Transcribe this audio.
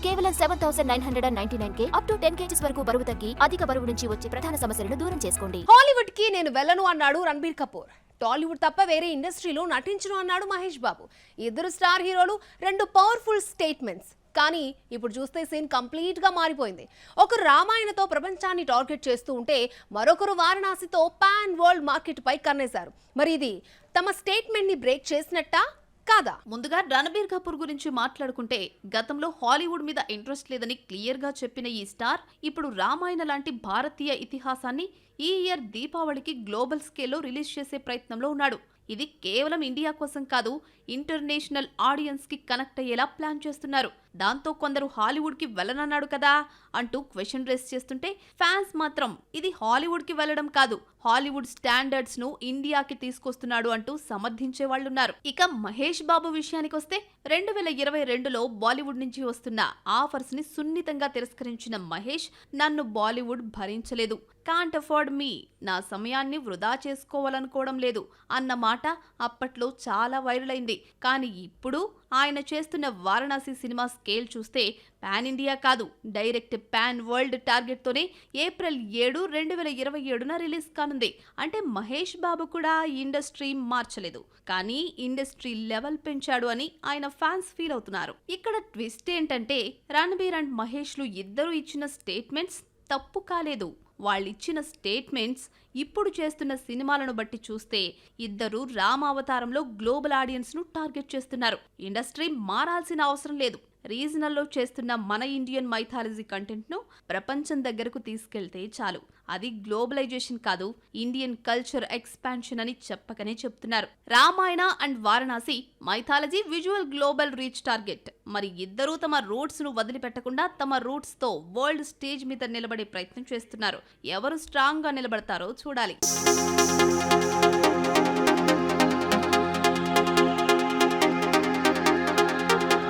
కేవలం 7,999K up to 10 kgs వరకు బరువు తగ్గి అధిక బరువు నుంచి వచ్చే ప్రధాన సమస్యలను దూరం చేసుకోండి. హాలీవుడ్ కి నేను వెళ్ళను అన్నాడు రణబీర్ కపూర్. టాలీవుడ్ తప్ప వేరే ఇండస్ట్రీలో నటించను అన్నాడు మహేష్ బాబు. ఇద్దరు స్టార్ హీరోలు, రెండు పవర్ఫుల్ స్టేట్మెంట్స్. కానీ ఇప్పుడు చూస్తే సీన్ కంప్లీట్ గా మారిపోయింది. ఒకరు రామాయణతో ప్రపంచాన్ని టార్గెట్ చేస్తూ ఉంటే మరొకరు వారణాసితో పాన్ వరల్డ్ మార్కెట్ పై కన్నేశారు. మరి ఇది తమ స్టేట్మెంట్ ని బ్రేక్ చేసినట్టా కాదా? ముందుగా రణబీర్ కపూర్ గురించి మాట్లాడుకుంటే గతంలో హాలీవుడ్ మీద ఇంట్రెస్ట్ లేదని క్లియర్ గా చెప్పిన ఈ స్టార్ ఇప్పుడు రామాయణ లాంటి భారతీయ ఇతిహాసాన్ని ఈ ఇయర్ దీపావళికి గ్లోబల్ స్కేల్లో రిలీజ్ చేసే ప్రయత్నంలో ఉన్నాడు. ఇది కేవలం ఇండియా కోసం కాదు, ఇంటర్నేషనల్ ఆడియన్స్ కి కనెక్ట్ అయ్యేలా ప్లాన్ చేస్తున్నారు. దాంతో కొందరు హాలీవుడ్ కి వెళ్ళనన్నాడు కదా అంటూ క్వశ్చన్ రేస్ చేస్తుంటే ఫ్యాన్స్ మాత్రం ఇది హాలీవుడ్ కి వెళ్లడం కాదు, హాలీవుడ్ స్టాండర్డ్స్ ను ఇండియాకి తీసుకొస్తున్నాడు అంటూ సమర్థించే వాళ్ళున్నారు. ఇక మహేష్ బాబు విషయానికి వస్తే 2022లో బాలీవుడ్ నుంచి వస్తున్న ఆఫర్స్ ని సున్నితంగా తిరస్కరించిన మహేష్, నన్ను బాలీవుడ్ భరించలేదు, కాంట్ అఫోర్డ్ మీ, నా సమయాన్ని వృధా చేసుకోవాలనుకోవడం లేదు అన్న మాట అప్పట్లో చాలా వైరల్ అయింది. కానీ ఇప్పుడు ఆయన చేస్తున్న వారణాసి సినిమా స్కేల్ చూస్తే పాన్ ఇండియా కాదు, డైరెక్ట్ పాన్ వరల్డ్ టార్గెట్ తోనే ఏప్రిల్ 7, 2027న రిలీజ్ కానుంది. అంటే మహేష్ బాబు కూడా ఇండస్ట్రీ మార్చలేదు, కానీ ఇండస్ట్రీ లెవెల్ పెంచాడు అని ఆయన ఫ్యాన్స్ ఫీల్ అవుతున్నారు. ఇక్కడ ట్విస్ట్ ఏంటంటే రణబీర్ అండ్ మహేష్లు ఇద్దరు ఇచ్చిన స్టేట్మెంట్స్ తప్పు కాలేదు. వాళ్ళిచ్చిన స్టేట్మెంట్స్ ఇప్పుడు చేస్తున్న సినిమాలను బట్టి చూస్తే ఇద్దరు రామావతారంలో గ్లోబల్ ఆడియన్స్ ను టార్గెట్ చేస్తున్నారు. ఇండస్ట్రీ మారాల్సిన అవసరం లేదు. రీజనల్లో చేస్తున్న మన ఇండియన్ మైథాలజీ కంటెంట్ ను ప్రపంచం దగ్గరకు తీసుకెళ్తే చాలు. అది గ్లోబలైజేషన్ కాదు, ఇండియన్ కల్చర్ ఎక్స్పాన్షన్ అని చెప్పకనే చెప్తున్నారు. Ramayana and Varanasi mythology, visual global reach target. మరి ఇద్దరూ తమ రూట్స్ ను వదిలిపెట్టకుండా తమ రూట్స్ తో వరల్డ్ స్టేజ్ మీద నిలబడే ప్రయత్నం చేస్తున్నారు. ఎవరు స్ట్రాంగ్ గా నిలబడతారో చూడాలి.